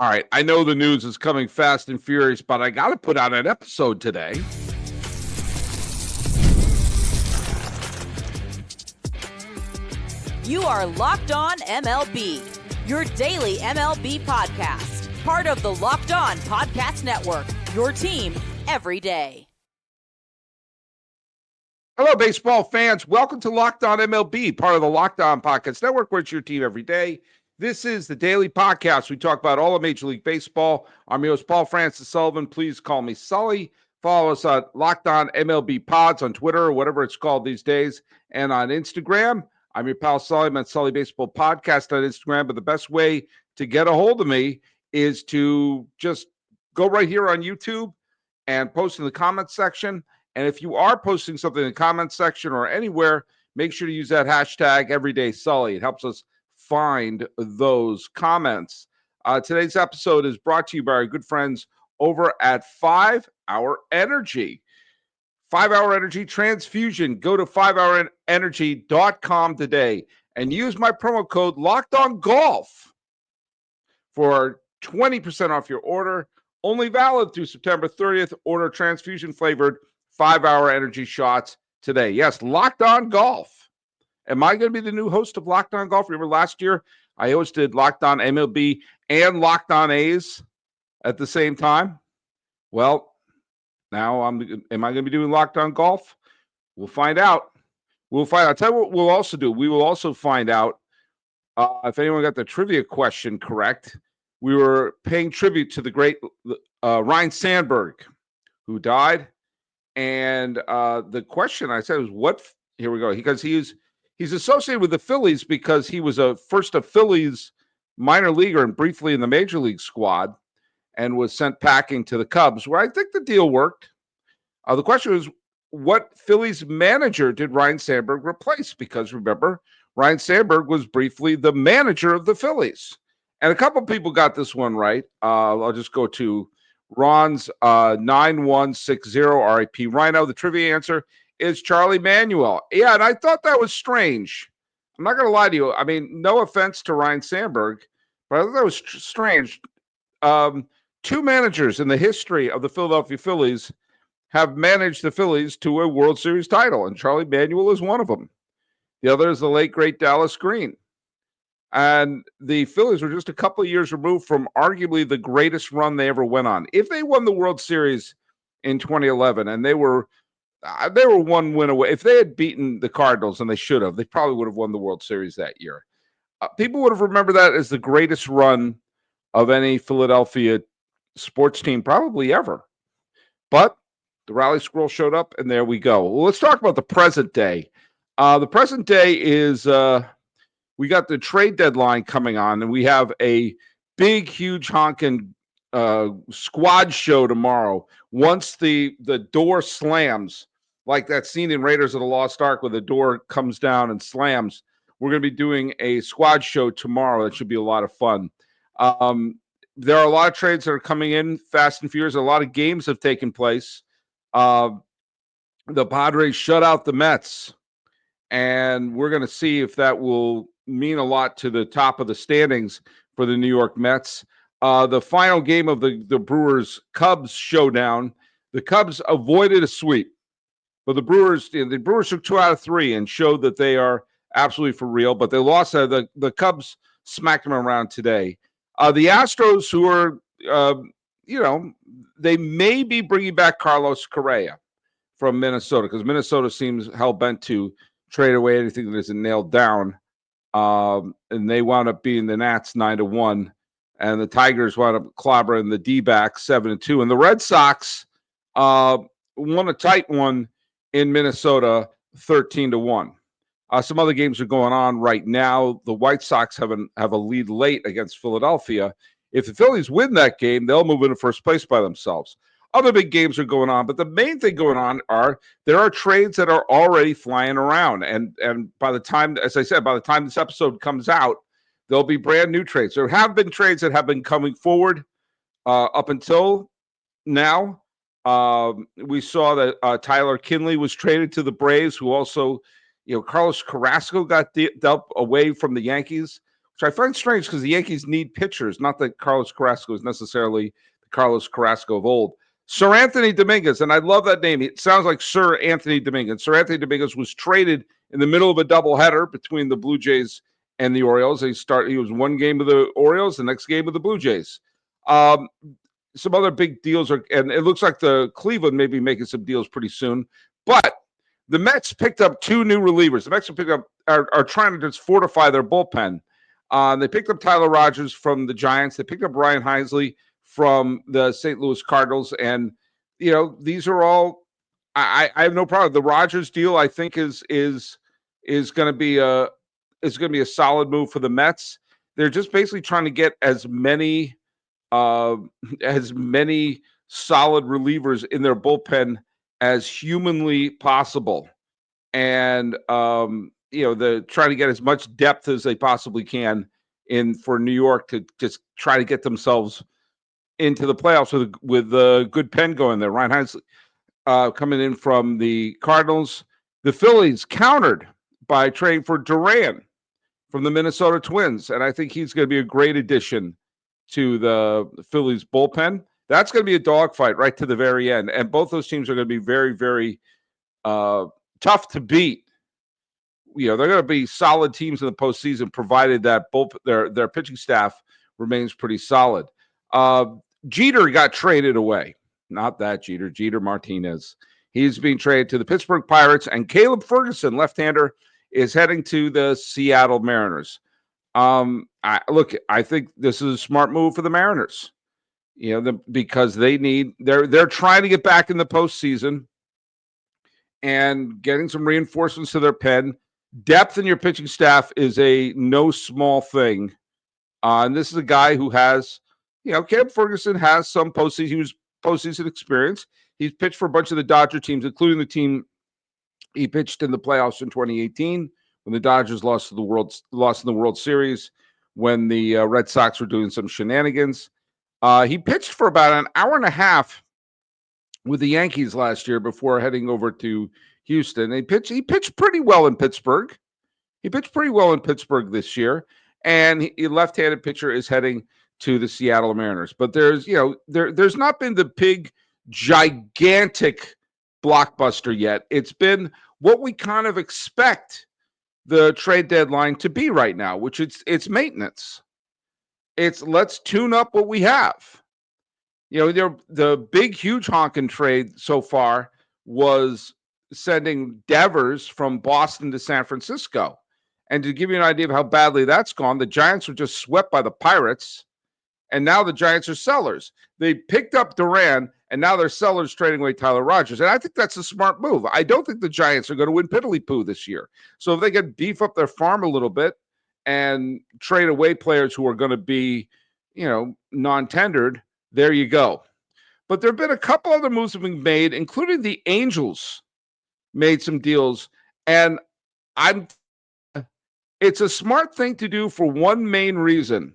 All right, I know the news is coming fast and furious, but I got to put out an episode today. You are Locked On MLB, your daily MLB podcast, part of the Locked On Podcast Network, your team every day. Hello, baseball fans. Welcome to Locked On MLB, part of the Locked On Podcast Network, where it's your team every day. This is the daily podcast. We talk about all of Major League Baseball. I'm your host, Paul Francis Sullivan. Please call me Sully. Follow us on Locked On MLB Pods on Twitter or whatever it's called these days, and on Instagram. I'm your pal Sully. I'm at Sully Baseball Podcast on Instagram. But the best way to get a hold of me is to just go right here on YouTube and post in the comments section. And if you are posting something in the comments section or anywhere, make sure to use that hashtag EverydaySully. It helps us find those comments. Today's episode is brought to you by our good friends over at 5 Hour Energy. 5 Hour Energy Transfusion. Go to 5hourenergy.com today and use my promo code LOCKEDONGOLF for 20% off your order. Only valid through September 30th. Order transfusion-flavored 5 Hour Energy shots today. Yes, Locked On Golf. Am I going to be the new host of Locked On Golf? Remember last year I hosted Locked On MLB and Locked On A's at the same time? Well, now am I going to be doing Locked On Golf? We'll find out. I'll tell you what we'll also do. We will also find out if anyone got the trivia question correct. We were paying tribute to the great Ryne Sandberg, who died. And the question I said was, what? Here we go. Because he's associated with the Phillies because he was first a Phillies minor leaguer and briefly in the major league squad, and was sent packing to the Cubs, where I think the deal worked. The question was, what Phillies manager did Ryne Sandberg replace? Because remember, Ryne Sandberg was briefly the manager of the Phillies. And a couple people got this one right. I'll just go to Ron's 9160 RIP Rhino. The trivia answer is Charlie Manuel. Yeah, and I thought that was strange. I'm not going to lie to you. I mean, no offense to Ryne Sandberg, but I thought that was strange. Two managers in the history of the Philadelphia Phillies have managed the Phillies to a World Series title, and Charlie Manuel is one of them. The other is the late, great Dallas Green. And the Phillies were just a couple of years removed from arguably the greatest run they ever went on. If they won the World Series in 2011, and they were one win away, if they had beaten the Cardinals, and they should have, they probably would have won the World Series that year. People would have remembered that as the greatest run of any Philadelphia sports team probably ever. But the Rally Squirrel showed up, and there we go. Well, let's talk about the present day. The present day is we got the trade deadline coming on, and we have a big, huge honking squad show tomorrow. Once the door slams, like that scene in Raiders of the Lost Ark where the door comes down and slams, we're going to be doing a squad show tomorrow. That should be a lot of fun. There are a lot of trades that are coming in fast and furious. A lot of games have taken place. The Padres shut out the Mets, and we're going to see if that will mean a lot to the top of the standings for the New York Mets. The final game of the Brewers-Cubs showdown, the Cubs avoided a sweep, but the Brewers took 2 out of 3 and showed that they are absolutely for real, but they lost. The Cubs smacked them around today. The Astros, who are, they may be bringing back Carlos Correa from Minnesota, because Minnesota seems hell-bent to trade away anything that isn't nailed down. And they wound up beating the Nats 9-1, and the Tigers wound up clobbering the D-backs 7-2. And the Red Sox won a tight one in Minnesota 13-1. Some other games are going on right now. The White Sox have a lead late against Philadelphia. If the Phillies win that game, they'll move into first place by themselves. Other big games are going on, but the main thing going on there are trades that are already flying around. And by the time, as I said, by the time this episode comes out, there'll be brand new trades. There have been trades that have been coming forward up until now. We saw that Tyler Kinley was traded to the Braves, who also, Carlos Carrasco got dealt away from the Yankees. which I find strange because the Yankees need pitchers. Not that Carlos Carrasco is necessarily the Carlos Carrasco of old. Sir Anthony Dominguez, and I love that name. It sounds like Sir Anthony Dominguez. Sir Anthony Dominguez was traded in the middle of a doubleheader between the Blue Jays and the Orioles. He was one game of the Orioles, the next game of the Blue Jays. Some other big deals and it looks like the Cleveland may be making some deals pretty soon. But the Mets picked up two new relievers. The Mets are trying to just fortify their bullpen. They picked up Tyler Rogers from the Giants. They picked up Ryan Heisley from the St. Louis Cardinals. And, these are all, I have no problem. The Rogers deal, I think, is going to be a solid move for the Mets. They're just basically trying to get as many solid relievers in their bullpen as humanly possible. And, they're trying to get as much depth as they possibly can for New York to just try to get themselves into the playoffs with a good pen going there. Ryan Heisley coming in from the Cardinals. The Phillies countered by trading for Duran from the Minnesota Twins. And I think he's going to be a great addition to the Phillies bullpen. That's going to be a dogfight right to the very end. And both those teams are going to be very, very tough to beat. They're going to be solid teams in the postseason, provided that both their pitching staff remains pretty solid. Jeter got traded away. Not that Jeter Martinez. He's being traded to the Pittsburgh Pirates, and Caleb Ferguson, left-hander, is heading to the Seattle Mariners. I think this is a smart move for the Mariners. Because they're trying to get back in the postseason and getting some reinforcements to their pen. Depth in your pitching staff is a no small thing. And this is a guy who has, Caleb Ferguson has some postseason experience. He's pitched for a bunch of the Dodger teams, including the team he pitched in the playoffs in 2018 when the Dodgers lost in the World Series, when the Red Sox were doing some shenanigans. He pitched for about an hour and a half with the Yankees last year before heading over to Houston. He pitched pretty well in Pittsburgh. He pitched pretty well in Pittsburgh this year, and a left-handed pitcher is heading to the Seattle Mariners. But there's not been the big, gigantic blockbuster yet. It's been what we kind of expect the trade deadline to be right now, which it's maintenance. It's let's tune up what we have. The big, huge honking trade so far was sending Devers from Boston to San Francisco. And to give you an idea of how badly that's gone, the Giants were just swept by the Pirates, and now the Giants are sellers. They picked up Duran, and now they're sellers trading away Tyler Rogers. And I think that's a smart move. I don't think the Giants are going to win piddly-poo this year. So if they can beef up their farm a little bit and trade away players who are going to be, non-tendered, there you go. But there have been a couple other moves that have been made, including the Angels made some deals. And it's a smart thing to do for one main reason.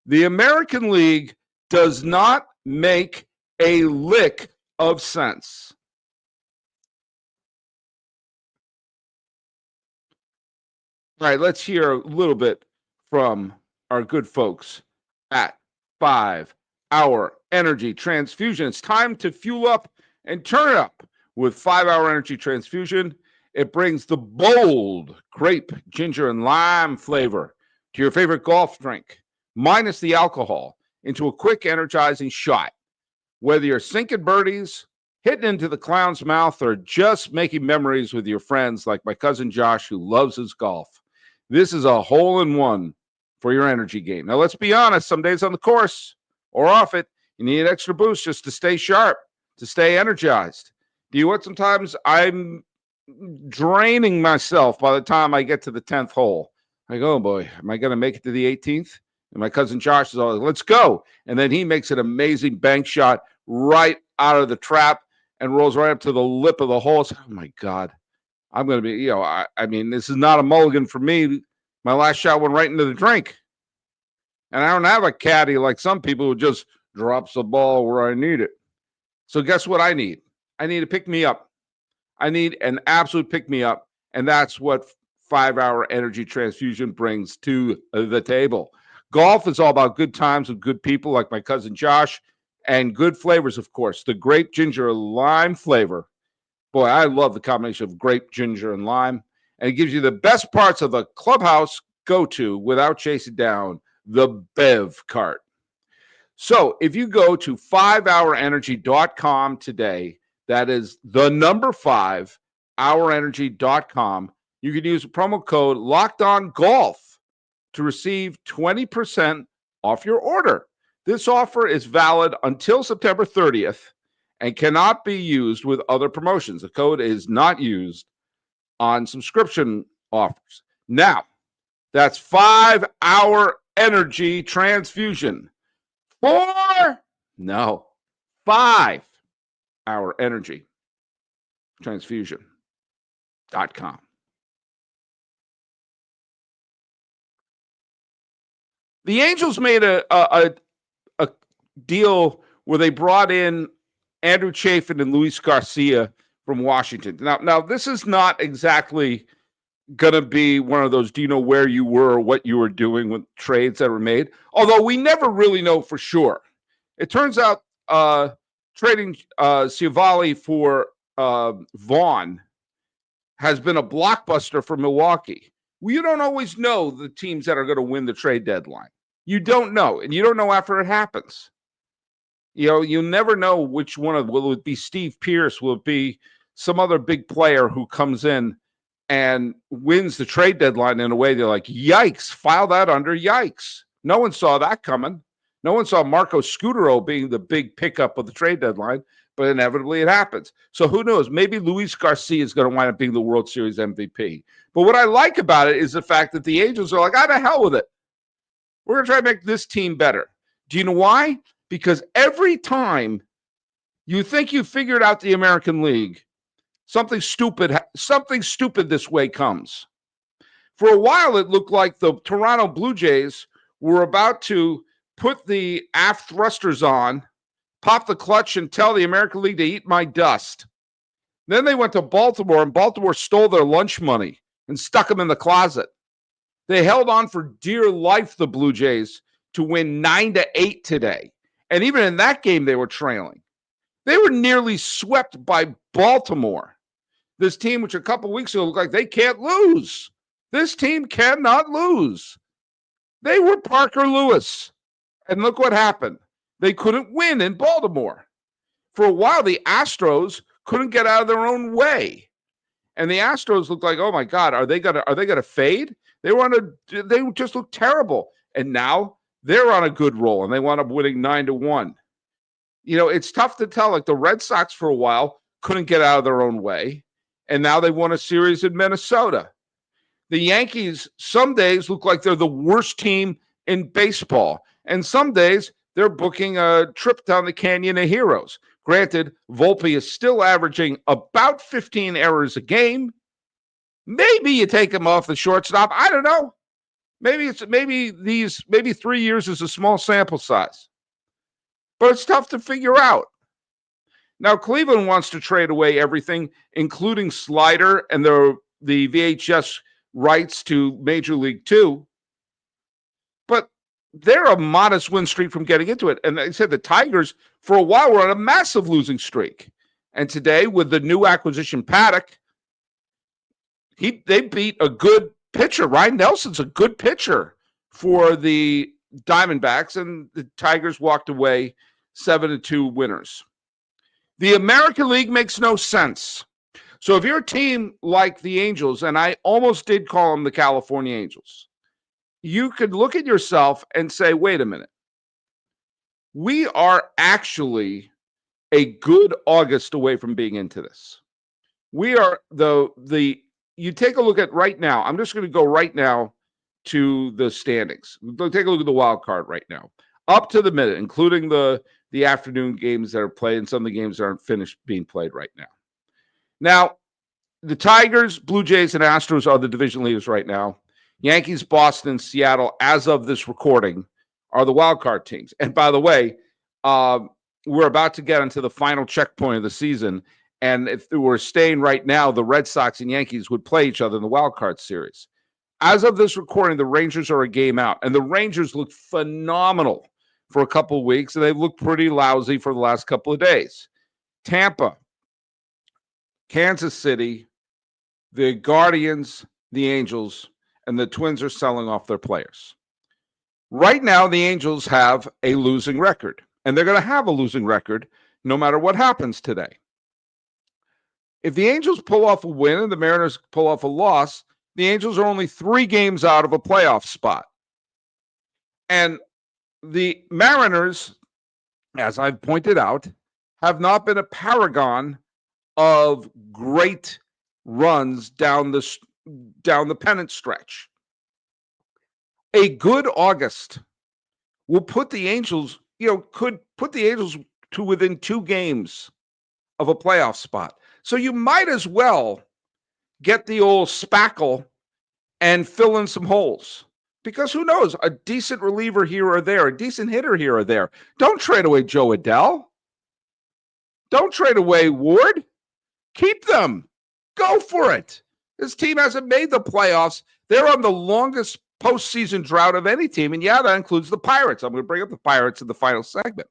The American League does not make a lick of sense. All right, let's hear a little bit from our good folks at 5 Hour Energy Transfusion. It's time to fuel up and turn it up with 5 Hour Energy Transfusion. It brings the bold grape, ginger, and lime flavor to your favorite golf drink, minus the alcohol, into a quick, energizing shot. Whether you're sinking birdies, hitting into the clown's mouth, or just making memories with your friends like my cousin Josh, who loves his golf, this is a hole-in-one for your energy game. Now, let's be honest. Some days on the course or off it, you need an extra boost just to stay sharp, to stay energized. Do you know what? Sometimes I'm draining myself by the time I get to the 10th hole. I go, oh boy, am I going to make it to the 18th? And my cousin Josh is always, let's go. And then he makes an amazing bank shot right out of the trap and rolls right up to the lip of the hole. So, oh my God, I'm going to be, I mean, this is not a mulligan for me. My last shot went right into the drink. And I don't have a caddy like some people who just drops the ball where I need it. So guess what I need? I need to pick me up. I need an absolute pick-me-up, and that's what 5-hour energy transfusion brings to the table. Golf is all about good times with good people like my cousin Josh, and good flavors, of course. The grape ginger lime flavor. Boy, I love the combination of grape, ginger, and lime. And it gives you the best parts of a clubhouse go-to without chasing down the Bev cart. So if you go to 5hourenergy.com today, that is the number 5hourenergy.com, you can use promo code LOCKEDONGOLF to receive 20% off your order. This offer is valid until September 30th and cannot be used with other promotions. The code is not used on subscription offers. Now, that's 5-hour energy transfusion. 5-hour energy transfusion.com. The Angels made a deal where they brought in Andrew Chafin and Luis Garcia from Washington. Now this is not exactly going to be one of those, do you know where you were or what you were doing with trades that were made? Although we never really know for sure. It turns out trading Ciavali for Vaughn has been a blockbuster for Milwaukee. Well, you don't always know the teams that are going to win the trade deadline. You don't know, and you don't know after it happens. You never know which one of, will it be Steve Pierce? Will it be some other big player who comes in and wins the trade deadline in a way they're like, yikes, file that under, yikes. No one saw that coming. No one saw Marco Scutaro being the big pickup of the trade deadline, but inevitably it happens. So who knows? Maybe Luis Garcia is going to wind up being the World Series MVP. But what I like about it is the fact that the Angels are like, ah, the hell with it. We're going to try to make this team better. Do you know why? Because every time you think you figured out the American League, something stupid this way comes. For a while, it looked like the Toronto Blue Jays were about to put the aft thrusters on, pop the clutch, and tell the American League to eat my dust. Then they went to Baltimore, and Baltimore stole their lunch money and stuck them in the closet. They held on for dear life, the Blue Jays, to win 9-8 today. And even in that game, they were trailing. They were nearly swept by Baltimore. This team, which a couple weeks ago looked like they can't lose. This team cannot lose. They were Parker Lewis. And look what happened. They couldn't win in Baltimore. For a while, the Astros couldn't get out of their own way. And the Astros looked like, oh my God, are they gonna fade? They just looked terrible. And now they're on a good roll and they wound up winning 9-1. It's tough to tell. Like the Red Sox for a while couldn't get out of their own way. And now they won a series in Minnesota. The Yankees some days look like they're the worst team in baseball. And some days they're booking a trip down the Canyon of Heroes. Granted, Volpe is still averaging about 15 errors a game. Maybe you take him off the shortstop. I don't know. Maybe 3 years is a small sample size. But it's tough to figure out. Now, Cleveland wants to trade away everything, including Slider and the VHS rights to Major League 2. But they're a modest win streak from getting into it. And I said the Tigers, for a while, were on a massive losing streak. And today, with the new acquisition, Paddock, they beat a good pitcher. Ryan Nelson's a good pitcher for the Diamondbacks, and the Tigers walked away 7-2 winners. The American League makes no sense. So if you're a team like the Angels, and I almost did call them the California Angels, you could look at yourself and say, wait a minute. We are actually a good August away from being into this. We are you take a look at right now. I'm just going to go right now to the standings. Take a look at the wild card right now. Up to the minute, including the afternoon games that are played and some of the games that aren't finished being played right now. Now, the Tigers, Blue Jays, and Astros are the division leaders right now. Yankees, Boston, Seattle, as of this recording, are the wild card teams. And by the way, we're about to get into the final checkpoint of the season, And if they were staying right now, the Red Sox and Yankees would play each other in the wild card series. As of this recording, the Rangers are a game out, and the Rangers look phenomenal for a couple of weeks, and they've looked pretty lousy for the last couple of days. Tampa, Kansas City, the Guardians, the Angels, and the Twins are selling off their players. Right now, the Angels have a losing record, and they're going to have a losing record no matter what happens today. If the Angels pull off a win and the Mariners pull off a loss, the Angels are only 3 games out of a playoff spot. And the Mariners, as I've pointed out, have not been a paragon of great runs down the pennant stretch. A good August will put the Angels, could put the Angels to within 2 games of a playoff spot. So you might as well get the old spackle and fill in some holes. Because who knows, a decent reliever here or there, a decent hitter here or there. Don't trade away Joe Adell. Don't trade away Ward. Keep them. Go for it. This team hasn't made the playoffs. They're on the longest postseason drought of any team. And yeah, that includes the Pirates. I'm going to bring up the Pirates in the final segment.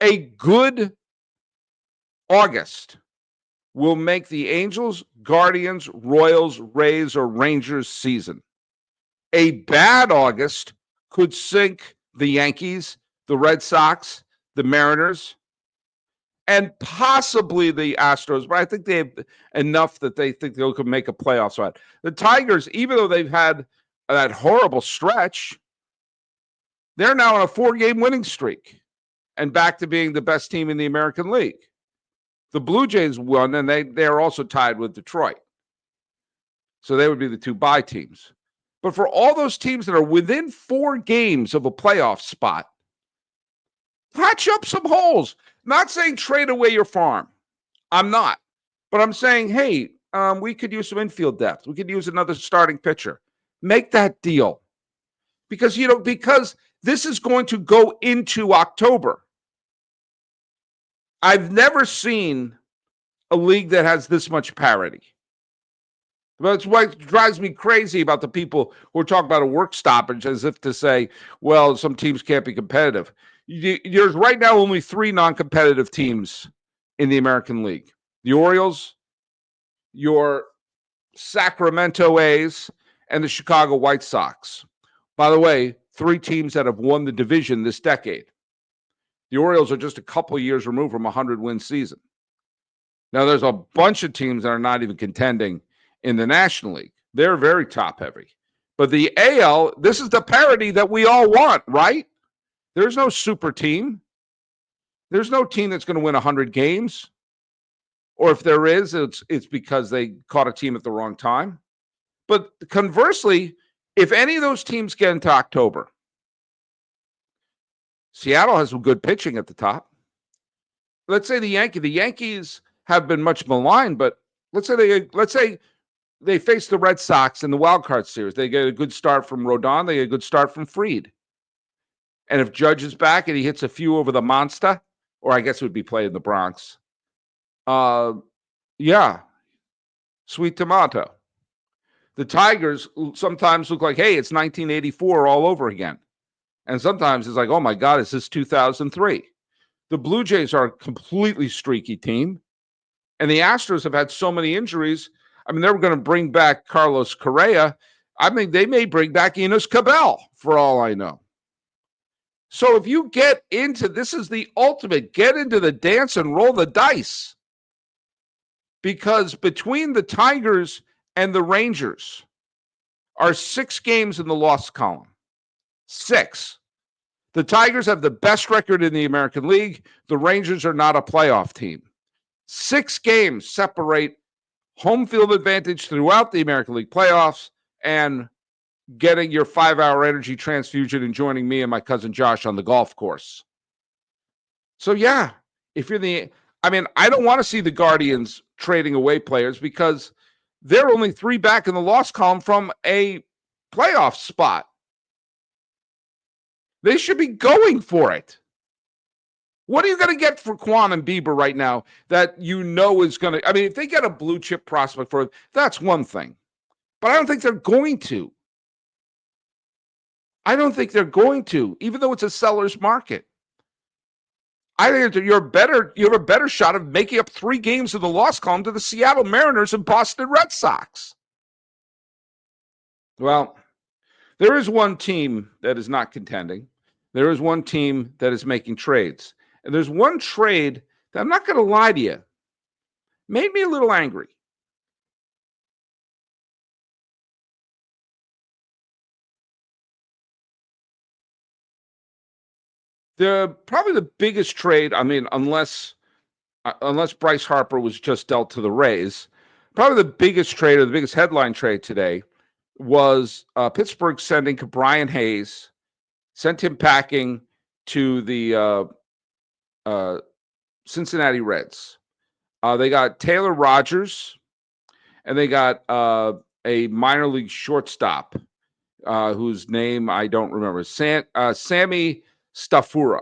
A good August will make the Angels, Guardians, Royals, Rays, or Rangers season. A bad August could sink the Yankees, the Red Sox, the Mariners, and possibly the Astros. But I think they have enough that they think they can make a playoff run. The Tigers, even though they've had that horrible stretch, they're now on a 4-game winning streak and back to being the best team in the American League. The Blue Jays won, and they are also tied with Detroit. So they would be the 2 bye teams. But for all those teams that are within 4 games of a playoff spot, patch up some holes. Not saying trade away your farm. I'm not. But I'm saying, hey, we could use some infield depth. We could use another starting pitcher. Make that deal. Because this is going to go into October. I've never seen a league that has this much parity. That's what drives me crazy about the people who are talking about a work stoppage as if to say, well, some teams can't be competitive. There's right now only 3 non-competitive teams in the American League. The Orioles, your Sacramento A's, and the Chicago White Sox. By the way, 3 teams that have won the division this decade. The Orioles are just a couple years removed from a 100-win season. Now, there's a bunch of teams that are not even contending in the National League. They're very top-heavy. But the AL, this is the parity that we all want, right? There's no super team. There's no team that's going to win 100 games. Or if there is, it's because they caught a team at the wrong time. But conversely, if any of those teams get into October, Seattle has some good pitching at the top. Let's say the Yankees have been much maligned, but let's say they face the Red Sox in the wild card series. They get a good start from Rodon. They get a good start from Fried. And if Judge is back and he hits a few over the monster, or I guess it would be played in the Bronx. Yeah, sweet tomato. The Tigers sometimes look like, hey, it's 1984 all over again. And sometimes it's like, oh my God, is this 2003? The Blue Jays are a completely streaky team. And the Astros have had so many injuries. I mean, they were going to bring back Carlos Correa. I mean, they may bring back Enos Cabell, for all I know. So if you get into, this is the ultimate, get into the dance and roll the dice. Because between the Tigers and the Rangers are 6 games in the loss column. 6. The Tigers have the best record in the American League. The Rangers are not a playoff team. 6 games separate home field advantage throughout the American League playoffs and getting your 5-hour energy transfusion and joining me and my cousin Josh on the golf course. So yeah, if you're I don't want to see the Guardians trading away players because they're only 3 back in the loss column from a playoff spot. They should be going for it. What are you going to get for Quan and Bieber right now that you know is going to? I mean, if they get a blue chip prospect for it, that's one thing. But I don't think they're going to. I don't think they're going to, even though it's a seller's market. I think you have a better shot of making up 3 games of the loss column to the Seattle Mariners and Boston Red Sox. Well, there is one team that is not contending. There is one team that is making trades. And there's one trade that, I'm not going to lie to you, made me a little angry. Probably the biggest trade, I mean, unless Bryce Harper was just dealt to the Rays, probably the biggest trade or the biggest headline trade today was Pittsburgh sending Brian Hayes, sent him packing to the Cincinnati Reds. They got Taylor Rogers, and they got a minor league shortstop whose name I don't remember, Sammy Stafura,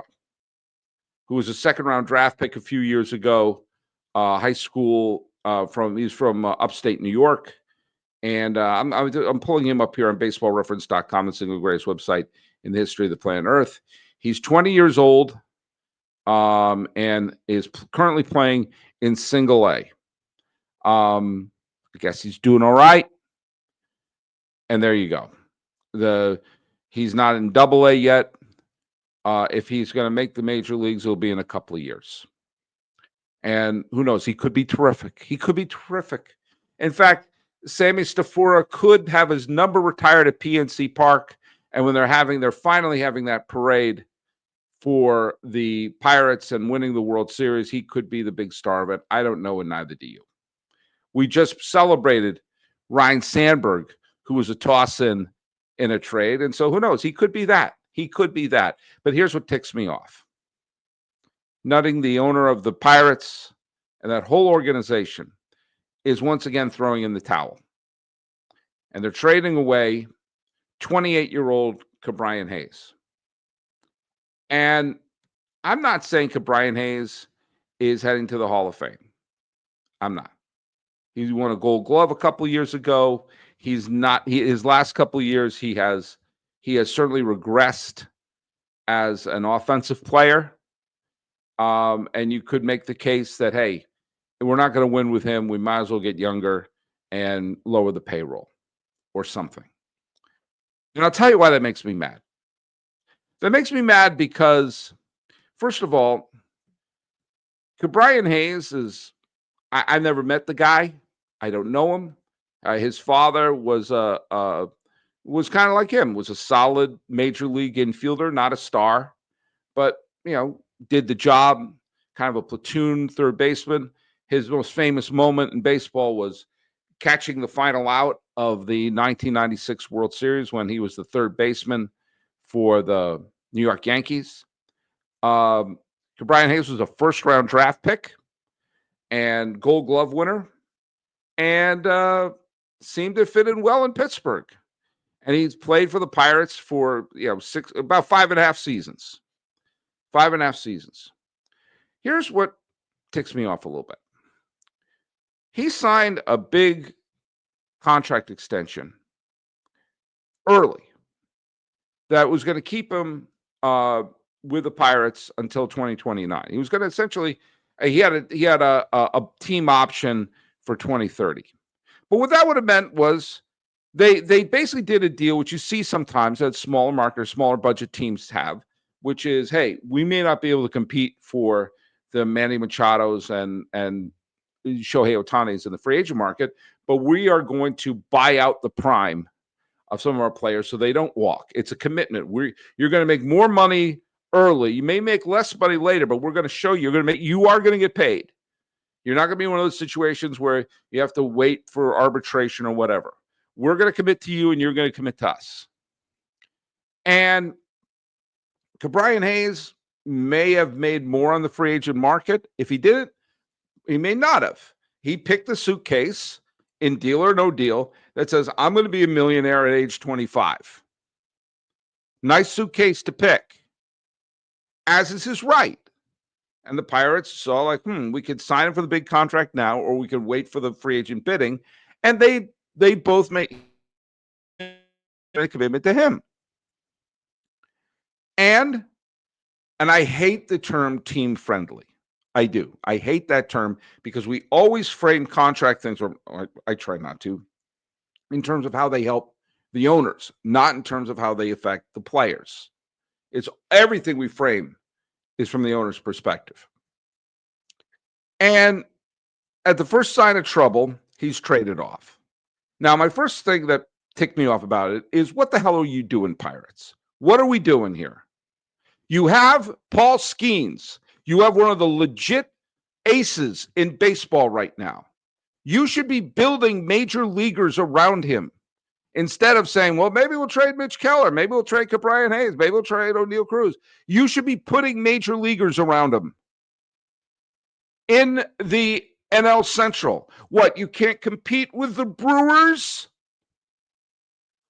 who was a second-round draft pick a few years ago, high school he's from upstate New York. And I'm pulling him up here on baseballreference.com, the single greatest website in the history of the planet Earth. He's 20 years old and is currently playing in single A. I guess he's doing all right. And there you go. He's not in double A yet. If he's going to make the major leagues, it'll be in a couple of years. And who knows? He could be terrific. In fact, Sammy Stafura could have his number retired at PNC Park. And when they're finally having that parade for the Pirates and winning the World Series, he could be the big star of it. I don't know, and neither do you. We just celebrated Ryan Sandberg, who was a toss-in a trade. And so who knows? He could be that. But here's what ticks me off. Nutting, the owner of the Pirates and that whole organization, is once again throwing in the towel. And they're trading away 28-year-old Brian Hayes. And I'm not saying Brian Hayes is heading to the Hall of Fame. I'm not. He won a Gold Glove a couple of years ago. He's not. His last couple of years, he has certainly regressed as an offensive player. And you could make the case that, hey, we're not going to win with him. We might as well get younger and lower the payroll or something. And I'll tell you why that makes me mad. That makes me mad because, first of all, Brian Hayes I've never met the guy. I don't know him. His father was kind of like him, was a solid major league infielder, not a star, but, did the job, kind of a platoon third baseman. His most famous moment in baseball was catching the final out of the 1996 World Series when he was the third baseman for the New York Yankees. Brian Hayes was a first-round draft pick and Gold Glove winner, and seemed to fit in well in Pittsburgh. And he's played for the Pirates for about 5.5 seasons. 5.5 seasons. Here's what ticks me off a little bit. He signed a big contract extension early that was going to keep him with the Pirates until 2029. He was going to essentially he had a team option for 2030. But what that would have meant was they basically did a deal, which you see sometimes that smaller market, smaller budget teams have, which is, hey, we may not be able to compete for the Manny Machados and Shohei Ohtani's in the free agent market, but we are going to buy out the prime of some of our players so they don't walk. It's a commitment. You're going to make more money early. You may make less money later, but we're going to show you you are going to get paid. You're not going to be in one of those situations where you have to wait for arbitration or whatever. We're going to commit to you and you're going to commit to us. And Brian Hayes may have made more on the free agent market. If he didn't, he may not have. He picked the suitcase in Deal or No Deal that says, I'm going to be a millionaire at age 25. Nice suitcase to pick, as is his right. And the Pirates saw like, we could sign him for the big contract now, or we could wait for the free agent bidding. And they both made a commitment to him. And I hate the term team friendly. I do. I hate that term because we always frame contract things, or I try not to, in terms of how they help the owners, not in terms of how they affect the players. It's everything we frame is from the owner's perspective. And at the first sign of trouble, he's traded off. Now, my first thing that ticked me off about it is, what the hell are you doing, Pirates? What are we doing here? You have Paul Skenes. You have one of the legit aces in baseball right now. You should be building major leaguers around him instead of saying, well, maybe we'll trade Mitch Keller. Maybe we'll trade Brian Hayes. Maybe we'll trade O'Neal Cruz. You should be putting major leaguers around him. In the NL Central, what, you can't compete with the Brewers,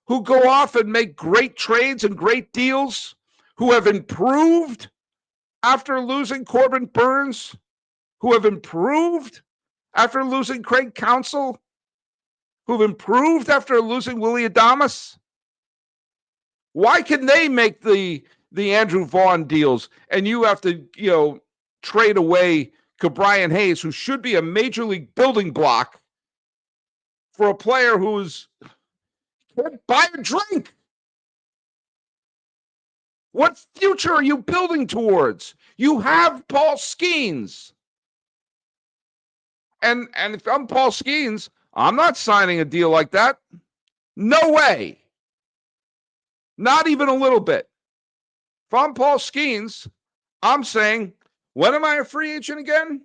who go off and make great trades and great deals, who have improved after losing Corbin Burns, who have improved after losing Craig Counsell, who have improved after losing Willie Adames? Why can they make the Andrew Vaughn deals and you have to, trade away Brian Hayes, who should be a major league building block, for a player who's can't buy a drink? What future are you building towards? You have Paul Skenes. And if I'm Paul Skenes, I'm not signing a deal like that. No way. Not even a little bit. If I'm Paul Skenes, I'm saying, when am I a free agent again?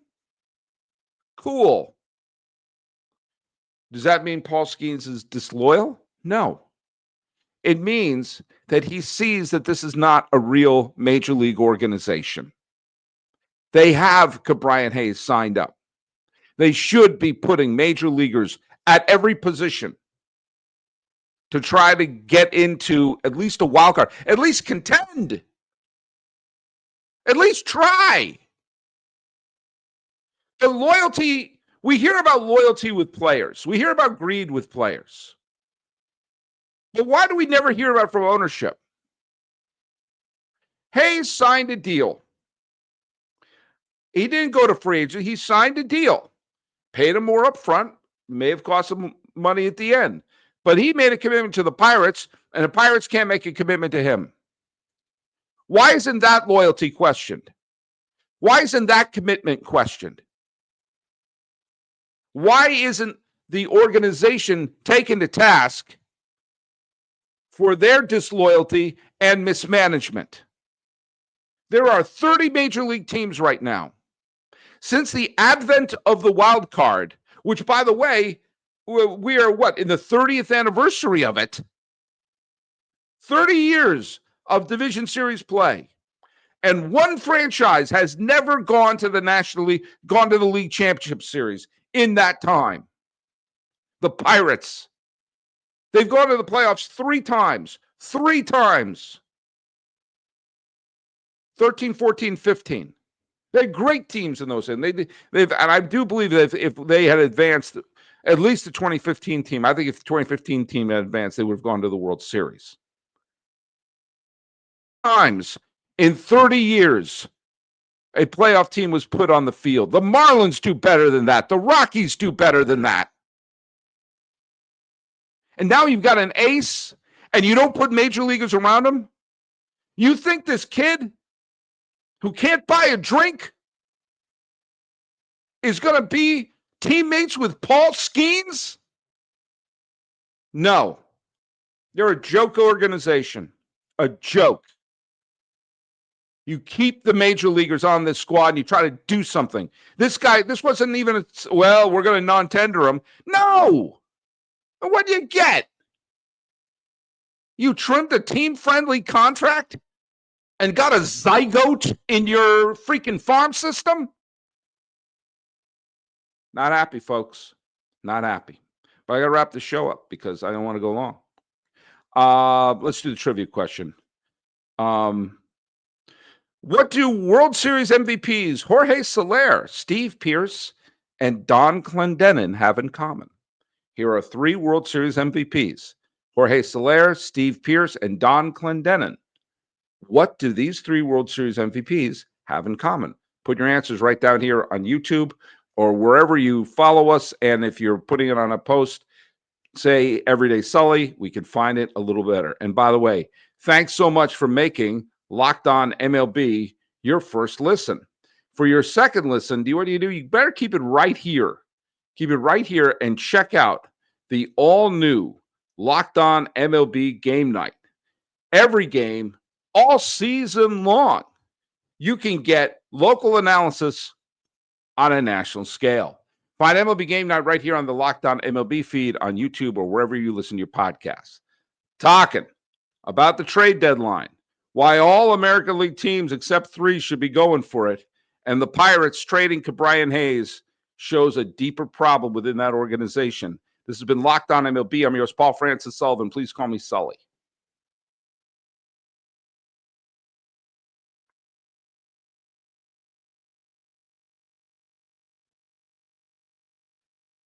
Cool. Does that mean Paul Skenes is disloyal? No. It means that he sees that this is not a real major league organization. They have Brian Hayes signed up. They should be putting major leaguers at every position to try to get into at least a wild card, at least contend, at least try. The loyalty, we hear about loyalty with players. We hear about greed with players. But why do we never hear about it from ownership? Hayes signed a deal. He didn't go to free agent. He signed a deal. Paid him more up front. May have cost him money at the end. But he made a commitment to the Pirates, and the Pirates can't make a commitment to him. Why isn't that loyalty questioned? Why isn't that commitment questioned? Why isn't the organization taken to task for their disloyalty and mismanagement? There are 30 major league teams right now. Since the advent of the wild card, which, by the way, we are in the 30th anniversary of it. 30 years of Division Series play. And one franchise has never gone to the National League, gone to the League Championship Series in that time. The Pirates. They've gone to the playoffs 3 times. 3 times. 13, 14, 15. They had great teams in those. And and I do believe that if they had advanced at least the 2015 team, I think if the 2015 team had advanced, they would have gone to the World Series. Times in 30 years, a playoff team was put on the field. The Marlins do better than that. The Rockies do better than that. And now you've got an ace, and you don't put major leaguers around him? You think this kid who can't buy a drink is going to be teammates with Paul Skenes? No. They're a joke organization. A joke. You keep the major leaguers on this squad and you try to do something. This wasn't even, we're going to non-tender him. No! What do you get? You trimmed a team-friendly contract and got a zygote in your freaking farm system? Not happy, folks. Not happy. But I got to wrap the show up because I don't want to go long. Let's do the trivia question. What do World Series MVPs Jorge Soler, Steve Pearce, and Don Clendenin have in common? Here are 3 World Series MVPs: Jorge Soler, Steve Pearce, and Don Clendenin. What do these 3 World Series MVPs have in common? Put your answers right down here on YouTube or wherever you follow us. And if you're putting it on a post, say Everyday Sully, we can find it a little better. And by the way, thanks so much for making Locked On MLB your first listen. For your second listen, what do? You better keep it right here. Keep it right here and check out the all-new Locked On MLB Game Night. Every game, all season long, you can get local analysis on a national scale. Find MLB Game Night right here on the Locked On MLB feed on YouTube or wherever you listen to your podcasts. Talking about the trade deadline, why all American League teams except 3 should be going for it, and the Pirates trading Brian Hayes shows a deeper problem within that organization. This has been Locked On MLB. I'm your host, Paul Francis Sullivan. Please call me Sully.